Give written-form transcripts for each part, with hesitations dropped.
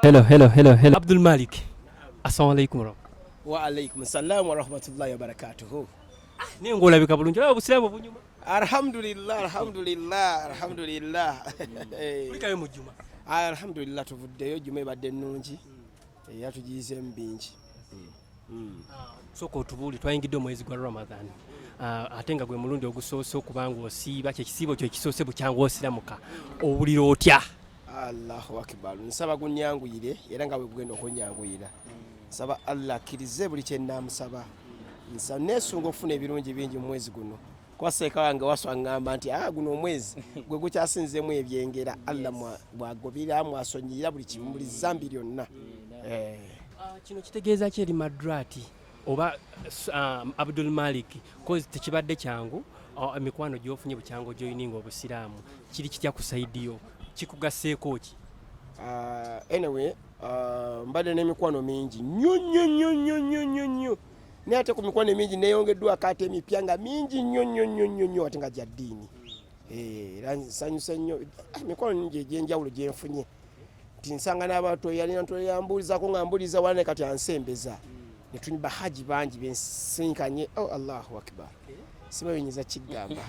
Hello. Abdul Malik. Assalamu alaikum. Wa alaikum salam wa rahmatullahi wa barakatuh. Ni ngolabika bulungi obusiramu bunyuma. Alhamdulillah. Ulikayo mu juma. Alhamdulillah tuvuddeyo juma ebadde nnungi. Yatugize mbingi. Soko tubuli twayingidde omwezi gwa Ramadan. Ate nga gwe mulundi ogusoose okubanga osiiba kyekisiibo kyo ekisoose bukyanga osiramuka obulira otya. Allahu akbar. Nsaba gunyanguyire era nga bwe bugenda okunyanguyira. Nsaba Allah akkirize buli kye nnamusaba. Nsaba neesunga okufuna ebirungi bingi mu mwezi guno. Kwaseeka wange waswangamba nti guno omwezi gwe gukyasinzemu ebyengera Allah bwagobera mwasonyira buli kimu buli zambi lyonna. Kino kitegeeza ki eri Madrati oba Abdul Malik kozi tekibadde kyangu emikwano gy'ofunye bukyango joininga obusiraamu kiri kitya kusaidiyo kikugaseeko ki? Anyway, mbadde n'emikwano mingi nnyo naye ate ku mikwano mingi neeyongeddwa akaate emipya nga mingi nnyo ate nga gya ddiini. Era nsanyuse nnyo emikwano mingi egy'enjawulo gye nfunye nti nsanga n'abantu yalina yambuulizako nga mbuuliza wala ne kati ansembeza ne tunywa bahaji bangi bensinkanye. Allahu akbar. Sibabinyeza kigamba.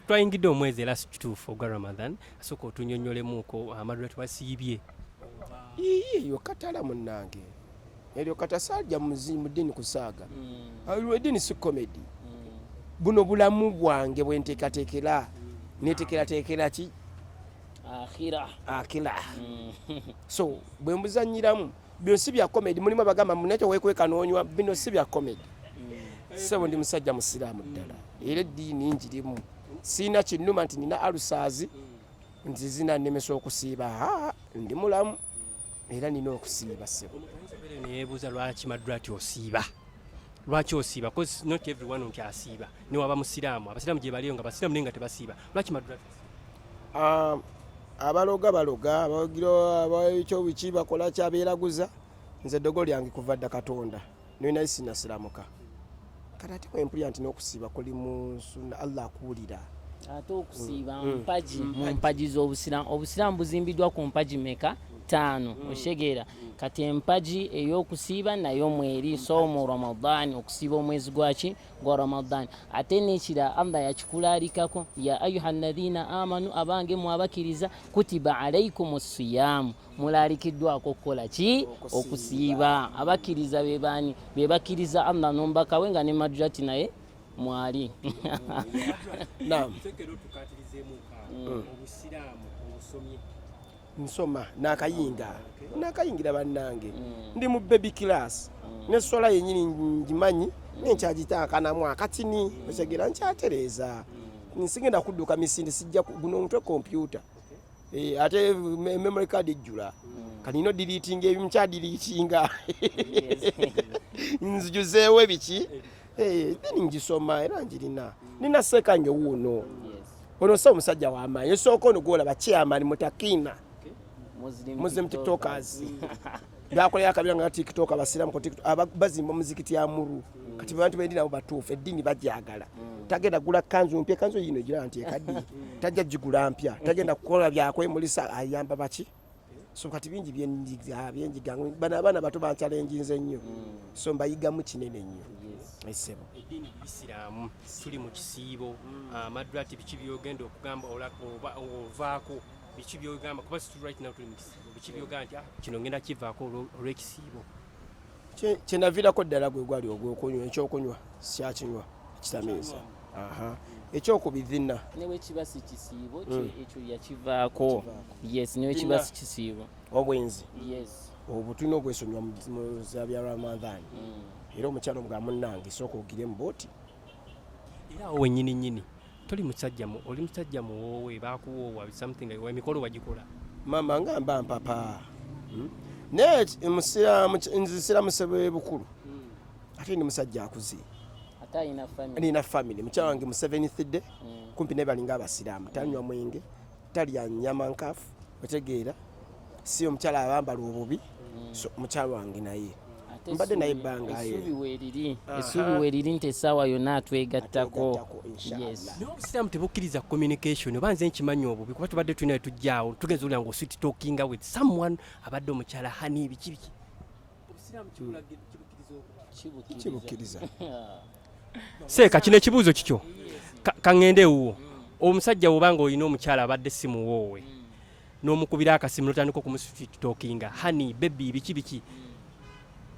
Twayingidde omwezi era kituufu ogwa Ramadan asooka otunyonnyolemuuko Madrati wasiibye. Yo katala munnange. Eryo katasajja mu ddiini kusaaga. Eddiini si comedy. Buno bulamu bwange bwe nteekateekera neeteekerateekera ki? Akhira. So bwe mbuzanyiramu bino si bya comedy. Mulimu abagamba munekyo weekwekanoonywa bino si bya comedy. Sebo ndi musajja musiraamu ddala era eddiini njirimu siina kinnuma nti nina alusaazi nti zina nnemesa okusiiba. Ndi mulamu era nina okusiiba. Sebo neebuuza lwaki Madrati osiiba? Lwaki osiiba? Because not everyone nti asiiba ne waba musiraamu abasiraamu gye baliyo nga basiraamu naye nga tebasiiba. Lwaki Madrati? Abaloga abagira abakyo biki bakola kyabeeraguza. Nze ddogo lyange kuva dda Katonda nina sinasiramuka kati ate kwempulira nti n'okusiiba kuli mu sunna Allah akuwulira. Ate okusiiba mu mpaji z'obusiraamu. Obusiraamu buzimbiddwa ku mpaji meka? 5. Oshegeera kati empaji ey'okusiiba nayo mweri soomu Ramadan, okusiiba omwezi gwaki gwa Ramadan. Ate n'ekira Allah yakikulalikako ya ayuhalladhina amanu abange mwabakiriza kutiba alaikumus siyaamu mulalikiddwako okukola ki? Okusiiba. Abakiriza bebaani bebakiriza Allah nombaka wenga ne Madrati naye mwali. Naam. Obusiraamu obusomye nsoma nakayingira bannange ndi mu baby class nesola yennyini ngimanyi nenkyagitaakanamu akatini osegera nkyatereeza nsigenda kudduka misinde sijja guno omutwe kompyuta ate memory card ejjula kanino deletinga ebimu kyadeletinga nzijuzeewo ebiki then ngisoma era njirina nina sekange wuuno ono sa omusajja w'amaanyi esooka ono gwolaba chairman mutakina Muslim tiktokers bakolera akabira nga tiktok abasiramu ko tiktok bazimba muzikiti ya muru kati abantu bendi nabo batuufu eddiini bajjagala tagenda gula kanzu mpya kanzu yino gira nti ekaddi tajja jigula mpya tagenda kukola byakwemulisa ayamba baki. So kati bingi byenjiga bana bato ba challenge nze nnyo so mbayigamu kinene nnyo. Esebo eddiini Isiraamu tuli mu kisiibo Madrati biki byogenda okugamba ovaako biki byogamba kuba right now tuli mu kisiibo biki byogamba nti kino ngenda kivaako olw'ekisiibo kyenaviirako ddala gwe gwali ogw'okunywa ekyokunywa sikyakinywa kitamiiza. Ekyokubizina newe kiba si kisiibo ekyo yakivaako. Yes, newe kiba si kisiibo obwenzi. Yes, obwo tulina okwesonyiwa mu bya Ramadan. Era omukyalo nga munnange sooka ogire mu booti. Era awo wennyini toli musajja oli musajja muwoowe baakuwoowa something like emikolo bagikola mama ngamba mpapa naye nzisiramu sebe bukulu ate ni musajja akuze ate alina family mukyalo wange mu 7th day kumpi ne balinga abasiraamu tanywa mwenge talya nnyama nkafu otegeera si omukyala abambala obubi so mukyalo wange naye mbadde naye ebbanga essuubi weeriri nti essaawa yonna atwegattako. naye obusiraamu tebukkiriza communication oba nze nkimanyi obubi kuba tubadde tulina tujjaawo tugenza olira nga osweet talking with someone abadde omukyala hani biki biki obusiraamu kibukkiriza. seeka kino ekibuuzo kikyo kaŋŋende ewuwo omusajja wobanga olina omukyala abadde si muwoowe n'omukubira akasimu notandika okumusitookinga hani bebi biki biki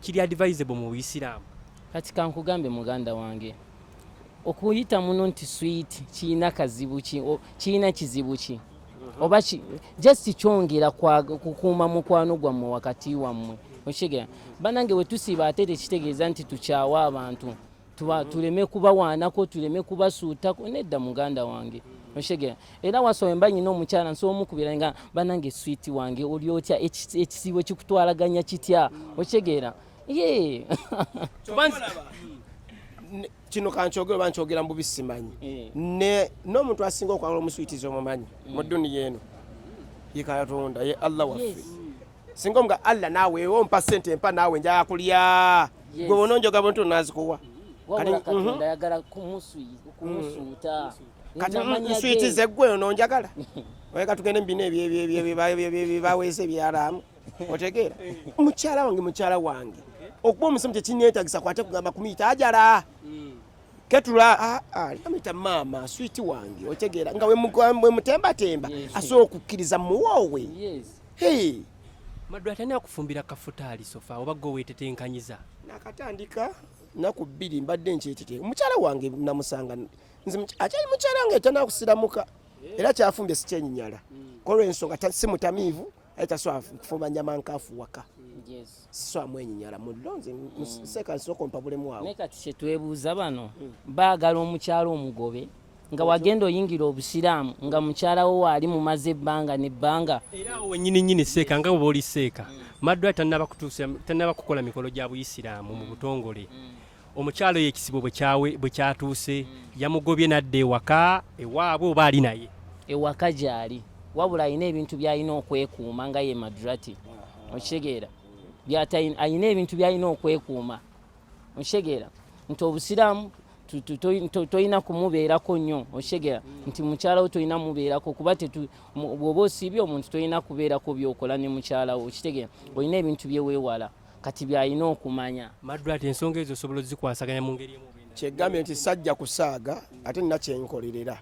kiri advisable mu Buisiraamu? Kati kankugambe muganda wange okuyita muno nti sweet kiina kizibu ki oba just kyongera kukuuma mukwano gwammwe wakati wammwe oshegera banange we tusiba ate tekitegeeza nti tukyawa abantu tuleme kubawaanako tuleme kubasuutako nedda muganda wange oshegera era wasobe mba nyina omukyala nsobola omukubira nga banange sweet wange oli otya ekisiibo kikutwalaganya kitya oshegera kino kankyogera oba nkyogera mu bubisi simanyi n'omuntu asinga okwagala omuswitiza omumanyi mu dduniya eno ye Katonda ye Allah waffe singa omuga Allah naawe ompa ssente mpa naawe njagala kulya gwe bononjoga bonto nazikuwa wabula Katonda ayagala kumusuuta kati nswitize gwe ononjagala oyeka tugende mbina ebyebaweesa ebyalaamu otegeera mukyala wange okuba omusimu tekineetagisa kwate kugamba kumuyita ajala ketula amuyita maama switi wange otegeera nga we mutembatemba asobola okukkiriza muwoowe. Maddu atani akufumbira kafutaali sofa oba gwe weetetenkanyiza? Nakatandika naku 2 mbadde nkyetete omukyala wange namusanga akyali mukyala wange tanakusiramuka era kyafumbye sikyenyinyala kolw'ensonga si mutamiivu ayitasobola kufumba nyama nkaafu waka sisobola mwenyinyala mulonze seeka nsooka ompa bulemu awo. Naye kati kyetwebuuza bano baagala omukyala omugobe nga wagenda oyingira Obusiraamu nga mukyala wo waali mumaze ebbanga n'ebbanga era awo wennyini seeka nga bwe oli seeka Maddu tannaba kukola mikolo gya Buisiraamu mu butongole omukyalo Ekisiibo bwe kyatuuse yamugobye n'adda ewaka ewaabwe oba ali naye ewaka gy'ali wabula alina ebintu by'alina okwekuuma nga ye madrati okitegeera alina ebintu by'alina okwekuuma okitegeera nti Obusiraamu toyina kumubeerako nnyo okitegeera nti mukyala wo toyina mubeerako kuba bw'oba osiibye omuntu toyina kubeerako byokola ne mukyala wo okitegeera olina ebintu byeweewala kati byalina okumanya. Maddu ati ensonga ezo osobola ozikwasaganya mu ngeri emu kyegambye nti sajja kusaaga ate nina kyenkolerera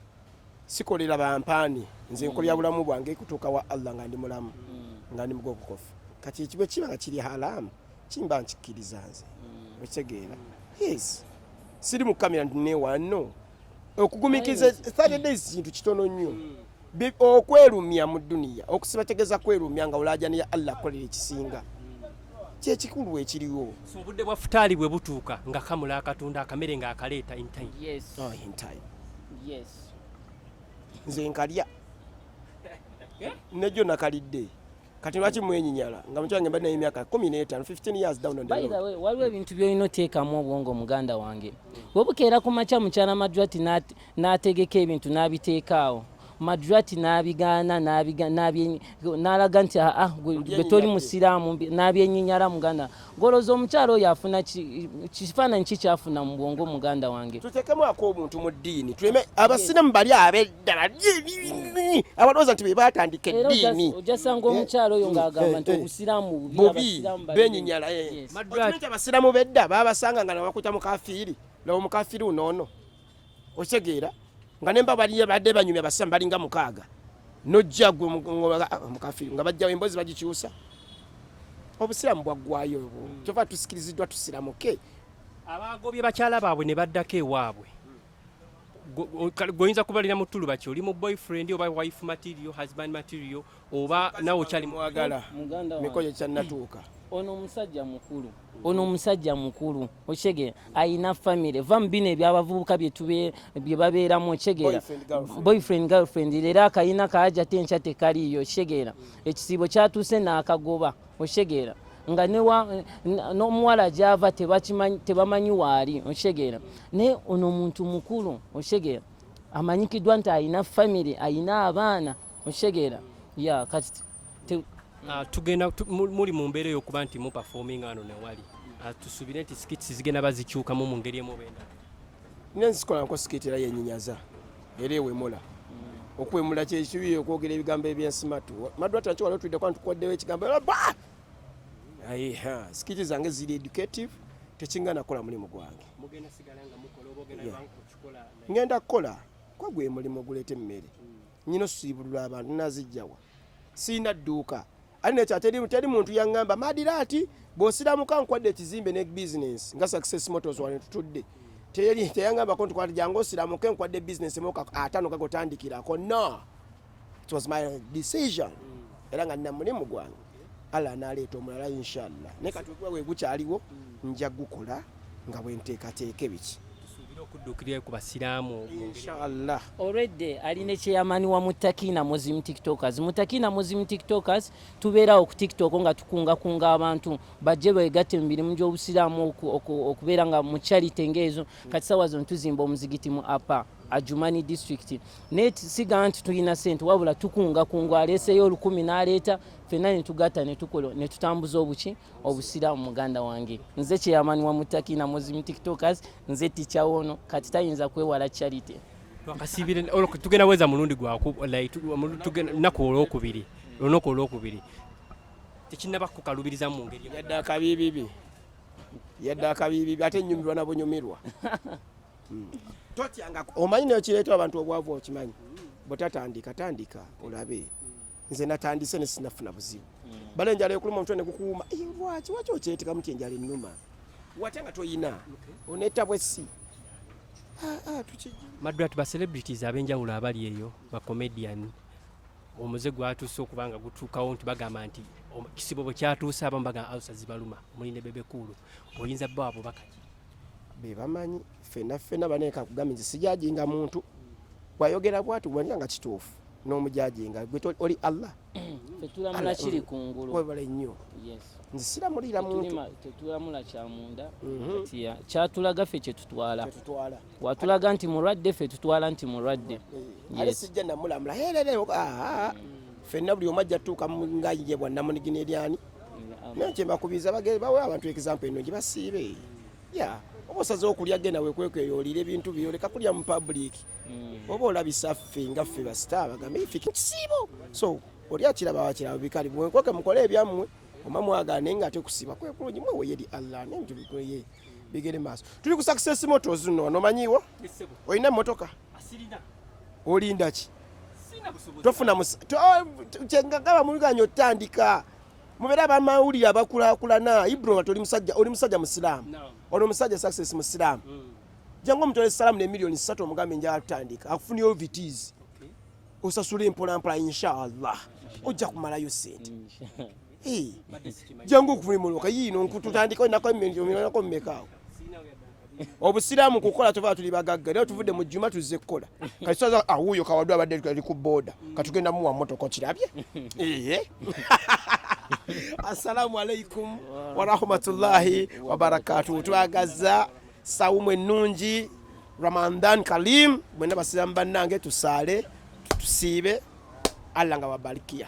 sikolera bampaani nze nkolera bulamu bwange kutuuka wa Allah nga ndi mulamu nga ndi mugogokofu kati ekibwe kiba nga kiri halaamu kimba nkikkiriza nze okitegeera siri mu kamera neewano okugumikiza 30 days kintu kitono nnyo okwerumya mu dduniya okusibategeeza kwerumya nga olaaja ne Allah akolera ekisinga kyekikulu ekiriwo obudde bwa futaali bwe butuuka nga kamula akatunda akamere nga akaleeta in time. Nze nkalya nejjo nakalidde kati lwaki mwenyinyala nga mukyange mbadde n'emyaka 15 15 years down on the road. By the way waliwo ebintu by'olina oteekamu obwongo muganda wange webukeera ku makya mukyala Madrati n'ategeka ebintu n'abiteekaawo Madrati n'abigaana n'alaga nti gwe toli musiraamu n'abyenyinyala muganda goloza omukyalo oyo afuna kifaananyi kikyafuna mu bwongo muganda wange. Tuteekemu ak'omuntu mu ddiini tuleme abasiraamu bali abeddala abalowooza nti be baatandika eddiini ojasanga omukyalo oyo ng'agamba nti obusiraamu bubi benyinyala. Okimanyi abasiraamu bedda baabasanga nga nabakuta mukafiiri lawo mukafiiri unoono okitegeera nga nemba baliye badde banyumya basiraamu balinga 6 nojja gwe mukafiiri nga bajjawo emboozi bagikyusa obusiraamu bwaggwayo kyova tusikiriziddwa tusiramuke abagobye bakyala baabwe ne baddako ewaabwe goyinza kubalira mu ttuluba ki oli mu boyfriend oba wife material husband material oba nawe okyali mwagala mikoyo kyannatuuka ono omusajja mukulu okitegeera ayina famire va mu bino ebyabavubuka bye babeeramu okitegeera boyfriend girlfriend leero akayina kaaja tenkya tekaliyo okitegeera ekisiibo kyatuuse n'akagoba okitegeera nga n'omuwala gy'ava tebamanyi waali okitegeera naye ono omuntu mukulu okitegeera amanyikiddwa nti ayina famire ayina abaana okitegeera kati tugenda muli mu mbeera ey'okuba nti mu performing ano newali Tusuubire nti skits zigenda bazikyukamu mu ngeri emu benda. Nensikola nko skit era yennyinyaza era ewemula okwemula kyekibi okwogera ebigambo ebyensimatu Madwati nakyo waliwo tudde kwa ntukoddewo ekigambo skit zange ziri educative tekingana kola mulimu gwange ngenda kukola kwa gwe mulimu guleeta emmere nyina osuibulula abantu nazijjawa siina dduuka ali nekyo teri muntu yaŋŋamba Madiraati bw'osiramuka nkwadde ekizimbe ne business nga Success Motors wane tutudde teyaŋŋambako ntukwati jangu osiramuke nkwadde business emoka 5 gagotandikirako no it was my decision era nga nina mulimu gwange Allah analeeta omulala inshallah naye kati bwe gukyaliwo nja gukola nga bwenteekateeka biki okuddukirira ku basiraamu inshallah. Already alina ekyeyamaniwa Mutakina Muslim TikTokers. Mutakina Muslim TikTokers tubeerawo ku TikTok nga tukungakunga abantu bajje beegatte mu mirimu gy'obusiraamu okubeera nga mu charity ng'ezo kati sawa zino tuzimba omuzigiti mu Apa Ajumani district net siga nti tulina sente wabula tukungakunga aleeseyo 10 n'aleeta ffenna ne tugatta ne tukola ne tutambuza obusiraamu muganda wange nze kyeyamaniwa Mutakina Muslim TikTokers nze tikyawono kati tayinza kwewala charity twakasiibire tugenda weza mulundi lunaku olwokubiri tekinnaba kukalubiriza mu ngeri yadde akabibi ate nnyumirwa nabo nyumirwa totyanga omanyi nekireeta abantu obwavu okimanyi bwetatandika olabe nze natandise ne sinafuna buzibu bale enjala ekuluma omutwe ne gukuuma lwaki okyeteeka muti enjala ennuma wate nga toyina oneeta bwesi Madwati ba celebrities ab'enjawulo abali eyo ba comedian omuze gwatuuse okuba nga gutuukawo nti bagamba nti Ekisiibo bwe kyatuuse abamu bagamba awusa zibaluma mulinde bebekulu oyinza bbo abo bakaki be bamanyi ffenna baneeka kugamba nti sijajinga muntu bwayogera bwatu bwanja nga kituufu n'omujajinga gwe oli Allah tetulamula kiri kungulu webale nnyo nze siramulira muntu tetulamula kyamunda kyatulaga ffe kyetutwala watulaga nti mulwadde ffe tutwala nti mulwadde ale sijja namulamula ffenna buli omu ajja tuuka nga ye bwannamunigina eryani nakyembakubiza bagere bawe abantu example eno gye basiibe oba osazeho okulya genda wekwekweyoolira ebintu byoleka kulya mu public oba olabisa ffe nga ffe basita bagambe ife Ekisiibo so oli akiraba wakiraba bikali mwenkoke mukole ebyammwe oma mwagane nga ate kusiba kwekulungi mwewe yeri Allah nebintu bikweye bigere maaso tuli ku Success Motors nno nomanyiwo olina emmotoka olinda ki tofuna kyengagaba muluganya otandika mubeera bamawulire abakulaakulana Ibro oli musajja musiraamu ono omusajja Success musiraamu jangu omutole salaamu ne milioni 3 omugambe njala tutandika akufuniyo vitizi osasula empolampola inshallah ojja kumalayo sente jangu okufuna emmotoka yiino nkututandika olinako emilionako mmekaawo obusiraamu kukola tuva tuli bagagga naye tuvudde mu jjuma tuzze kukola kati saza awuyo kawadde abadde ali ku booda katugenda muwa mmotoka okirabye assalamu alaikum warahmatullahi wabarakatuh twagaza sawumu ennungi Ramadan Karim bwena basiramu bannange tusaale tusiibe Allah nga wabarikia